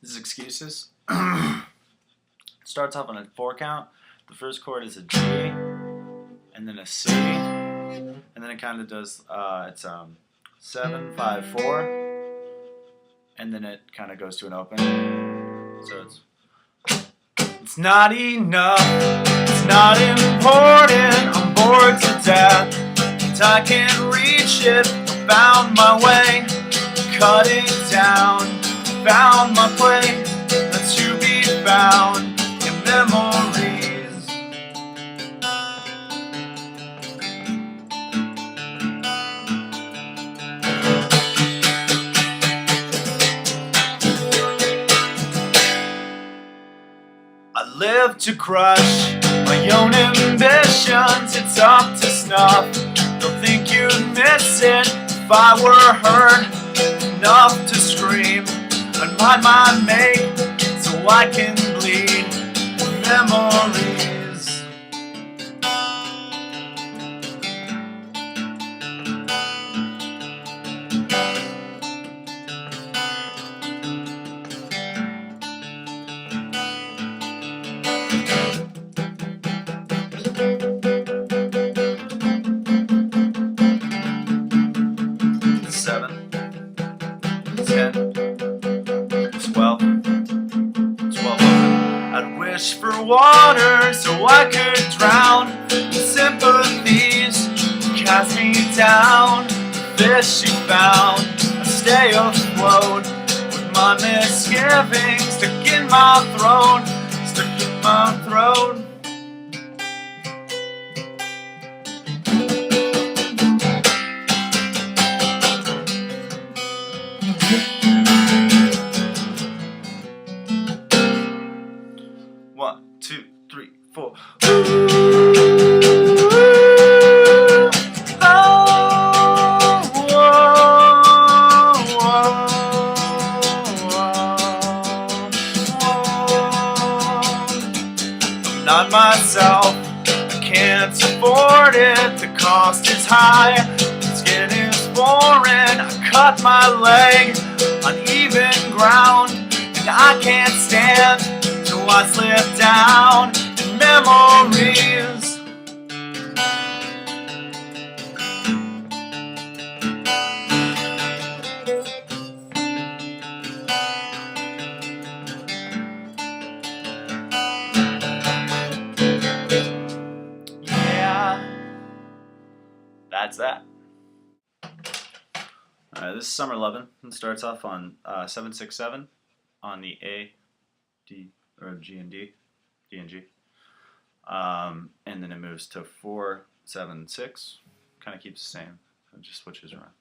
This is Excuses. Starts off on a 4 count. The first chord is a G, and then a C, and then it kind of does, it's 7, 5, 4, and then it kind of goes to an open. So it's not enough, it's not important, I'm bored to death, and I can't reach it, found my way, cut it down, found my place, to be found in memories. I live to crush my own ambitions, it's up to snuff. Don't think you'd miss it if I were hurt enough to scream. I'd mind my make so I can bleed memories. Seven, 10, 12, I'd wish for water so I could drown sympathies, cast me down. Fish you found, I stay afloat with my misgivings stuck in my throat, stuck in my throat. One, two, three, four. I'm not myself, I can't afford it, the cost is high, skin is foreign, I cut my leg on even ground, and I can't stand till I slip down in memories. Yeah, that's that. This is Summer Lovin'. It starts off on 7-6-7 on the A, D, or G and D, D and G, and then it moves to 4-7-6. Kind of keeps the same. It just switches around.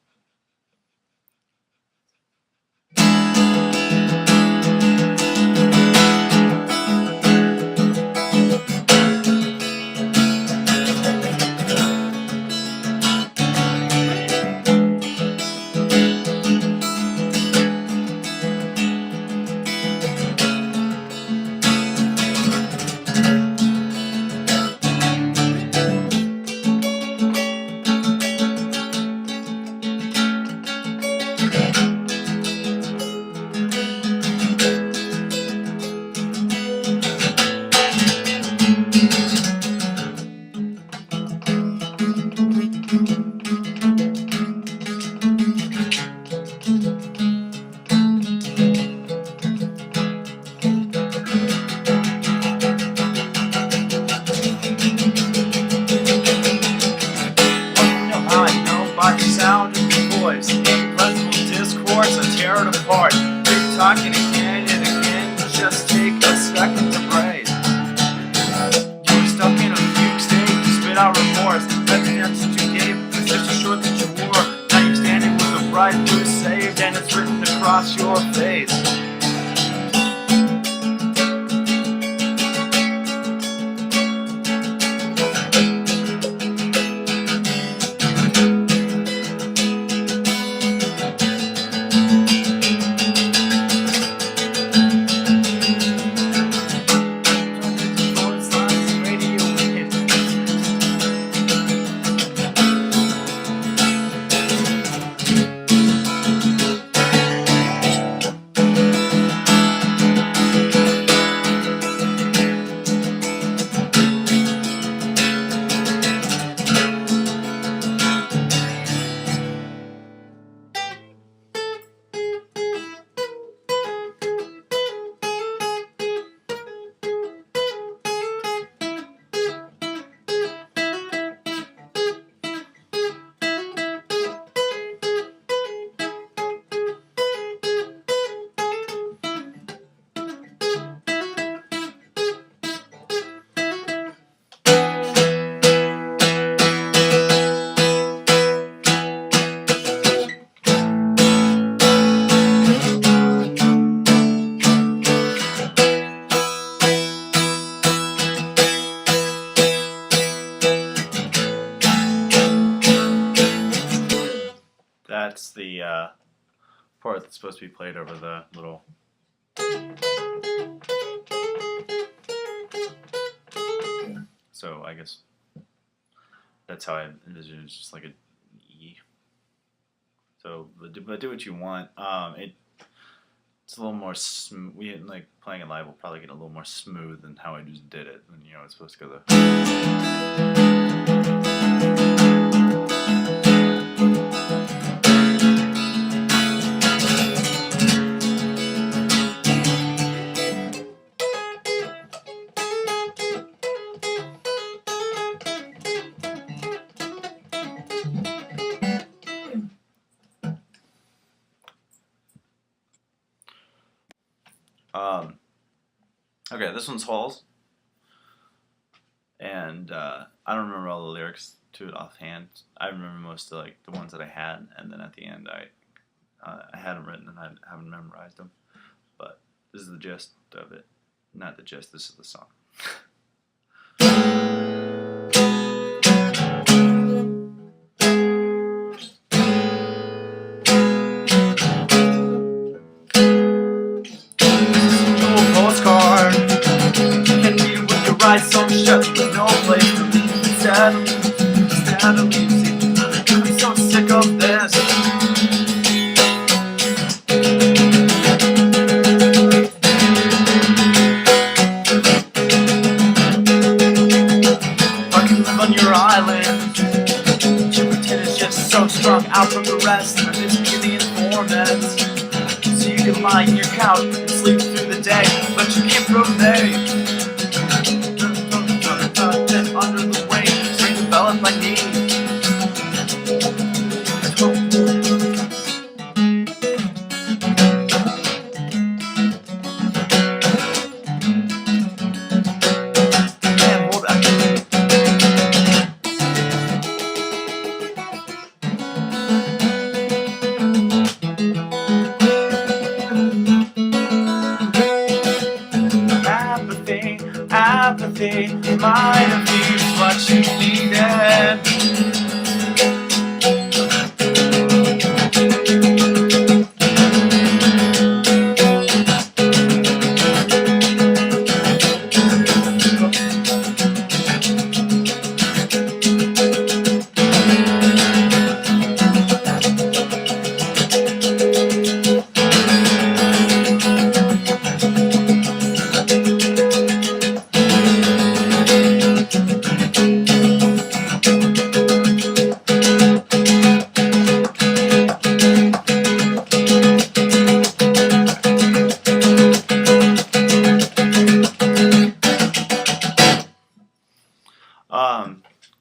Tear it apart. Keep talking again and again. Just take a second to breathe. You were stuck in a fugue state. You spit out remorse. That the answer you gave was just a short that you wore. Now you're standing with a bright blue saved, and it's written across your face. part that's supposed to be played over the little. So I guess that's how I envision it. It's just like a E. So, but do what you want. It's a little more smooth. We like playing it live will probably get a little more smooth than how I just did it. And it's supposed to go the. Okay, this one's Halls, and I don't remember all the lyrics to it offhand. I remember most of the ones that I had, and then at the end I had them written and I haven't memorized them. But this is the gist of it. Not the gist. This is the song. So shut, there's no place to leave. Instead of leaving, I'm so sick of this. I can live on your island. You pretend it's just so strong out from the rest. And this be the informant. So you can lie in your couch and sleep through the day, but you can't relate. Under the wings, ring develop my need. Can't hold back. Apathy might have been what you needed.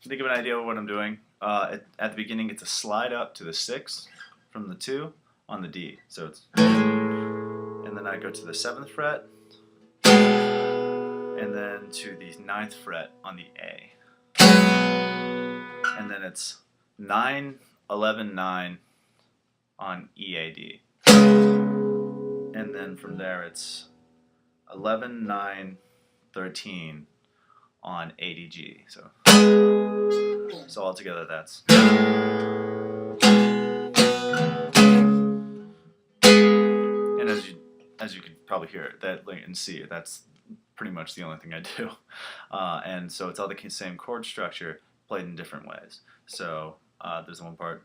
To give an idea of what I'm doing, at the beginning it's a slide up to the 6 from the 2 on the D. So it's, and then I go to the 7th fret, and then to the 9th fret on the A. And then it's 9, 11, 9 on EAD. And then from there it's 11, 9, 13 on ADG. So altogether that's. And as you could probably hear it, that and see it, that's pretty much the only thing I do. And so it's all the same chord structure played in different ways. So there's one part.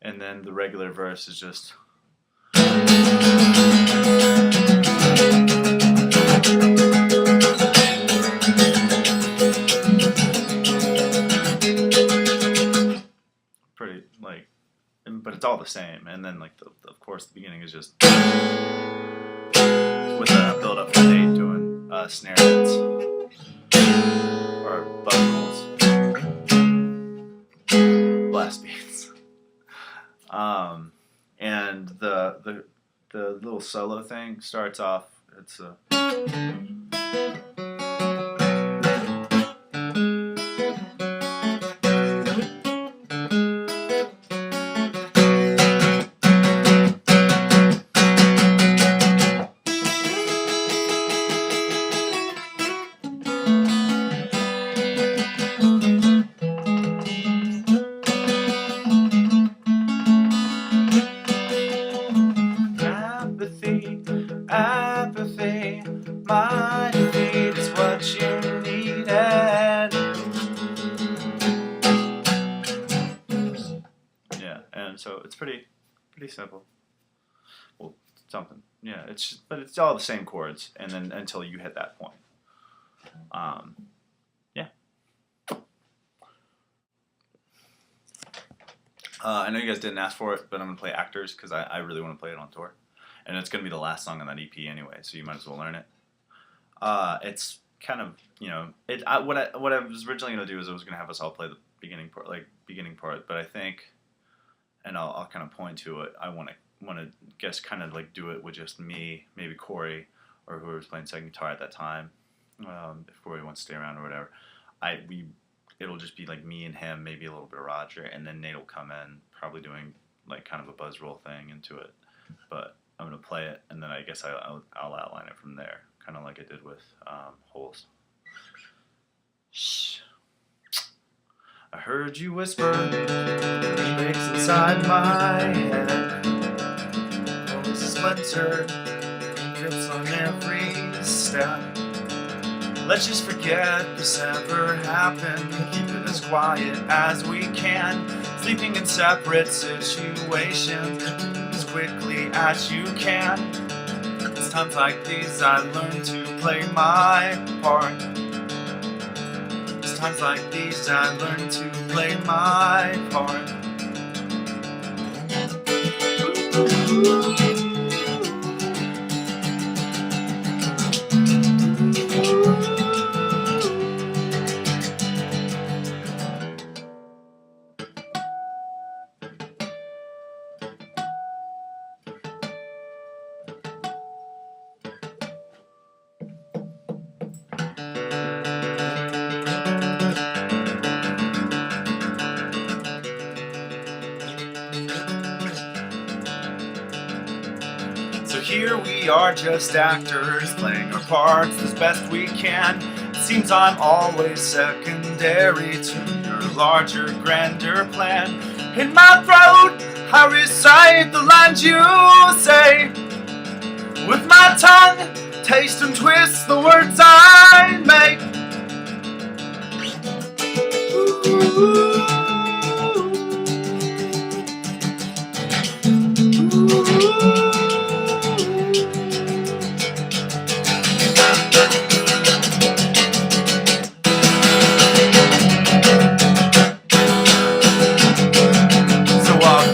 And then the regular verse is just. Pretty but it's all the same. And then of course the beginning is just with a build up from 8 doing snare hits or vocals, blast beats. And the little solo thing starts off. It's a. it's pretty simple. Well, something. Yeah, but it's all the same chords, and then until you hit that point. Yeah. I know you guys didn't ask for it, but I'm gonna play Actors because I really want to play it on tour, and it's gonna be the last song on that EP anyway, so you might as well learn it. It's kind of, you know, what I was originally gonna do is I was gonna have us all play the beginning part, but I think, and I'll kind of point to it. I want to guess kind of like do it with just me, maybe Corey, or whoever was playing second guitar at that time, if Corey wants to stay around or whatever. It'll just be like me and him, maybe a little bit of Roger, and then Nate will come in, probably doing like kind of a buzz roll thing into it. But I'm gonna play it, and then I guess I'll outline it from there, kind of like I did with Holes. Shh. I heard you whisper, breaks inside my head. Always a splinter, drips on every step. Let's just forget this ever happened. Keep it as quiet as we can. Sleeping in separate situations as quickly as you can. It's times like these I learn to play my part. It's times like these I learn to play my part. So here we are, just actors, playing our parts as best we can. It seems I'm always secondary to your larger, grander plan. In my throat, I recite the lines you say. With my tongue, taste and twist the words I make.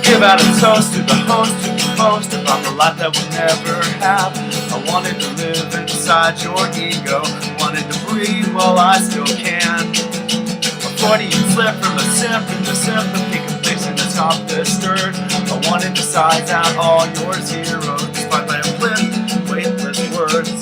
Give out a toast to the host who composed about the life that we'll never have. I wanted to live inside your ego, wanted to breathe while I still can. A Freudian slip from a simp into sympathy, complacent and soft disturbed. I wanted to size out all your zeros, despite my flip, weightless words.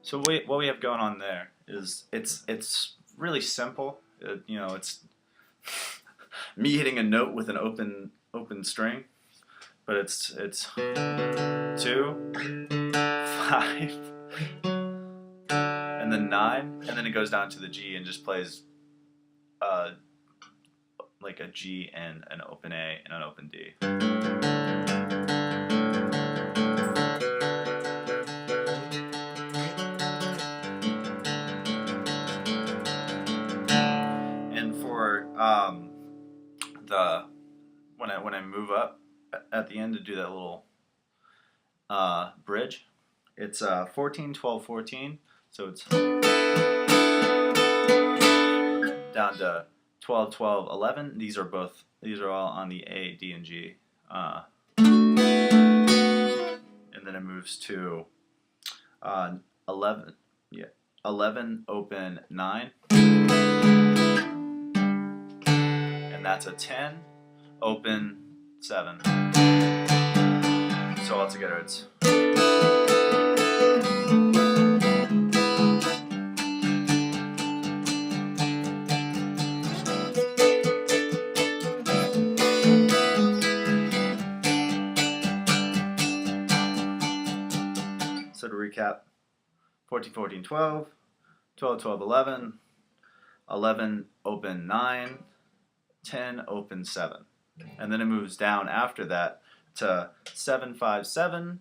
So what we have going on there is it's really simple. You know, it's me hitting a note with an open string, but it's 2, 5, and then 9, and then it goes down to the G and just plays like a G and an open A and an open D. When I move up at the end to do that little bridge, it's 14, 12, 14. So it's down to 12, 12, 11. These are all on the A, D, and G. And then it moves to 11. Yeah, 11, open 9. That's a 10, open 7. So altogether it's so to recap, 14, 14, 12, 12, 12, 11, 11, open 9, 10, open 7. And then it moves down after that to 7, 5, 7,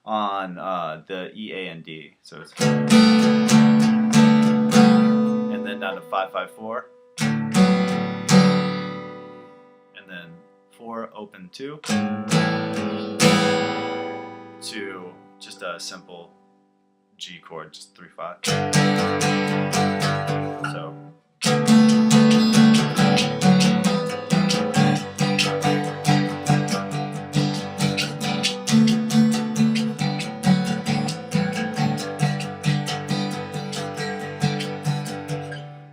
on the E, A, and D. So it's and then down to 5-5-4, and then 4 open 2 to just a simple G chord, just 3-5. So.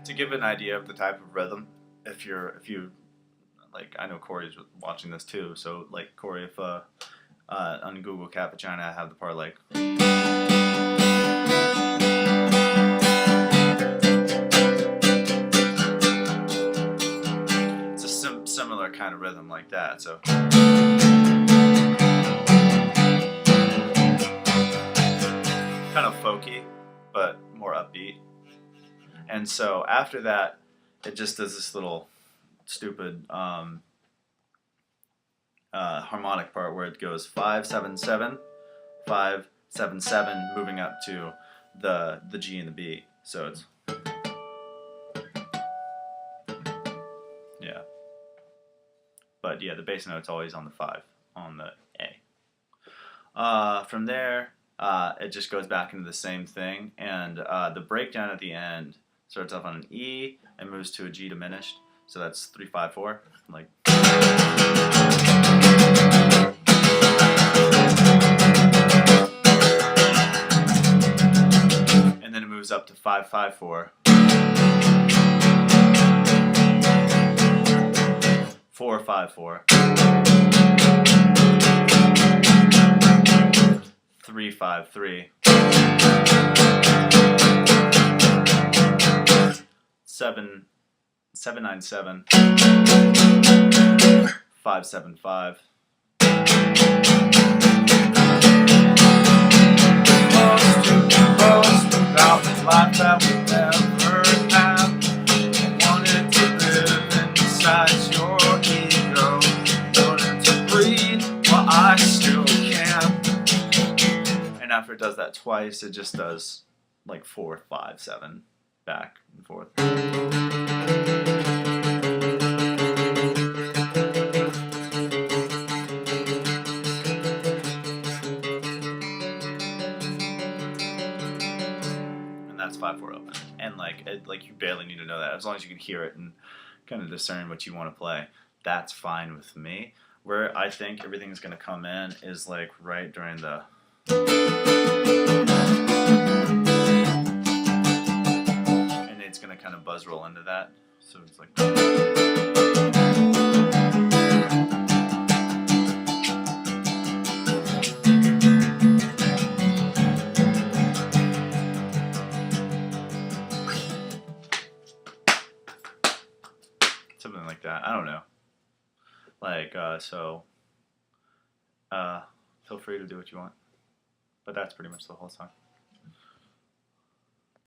To give an idea of the type of rhythm, if you like, I know Corey's watching this too, so like Corey, if on Google Cat Vagina I have the part like, it's a similar kind of rhythm like that, so kind of folky but more upbeat. And so after that, it just does this little stupid harmonic part where it goes 5-7-7, 5-7-7, moving up to the G and the B. So it's, yeah. But yeah, the bass note's always on the 5 on the A. From there, it just goes back into the same thing, and the breakdown at the end starts off on an E and moves to a G diminished, so that's 3-5-4, like. And then it moves up to 5-5-4, 4-5-4, 3-5-3. 7-9-7, 5-7-5. Boast about the life that we never have. I wanted to live inside your ego, wanted to breathe while I still can. And after it does that twice, it just does like 4-5-7. Back and forth. And that's 5-4 open. And like you barely need to know that. As long as you can hear it and kind of discern what you want to play, that's fine with me. Where I think everything is going to come in is like right during the kind of buzz roll into that, so it's like something like that. I don't know, like so feel free to do what you want, but that's pretty much the whole song.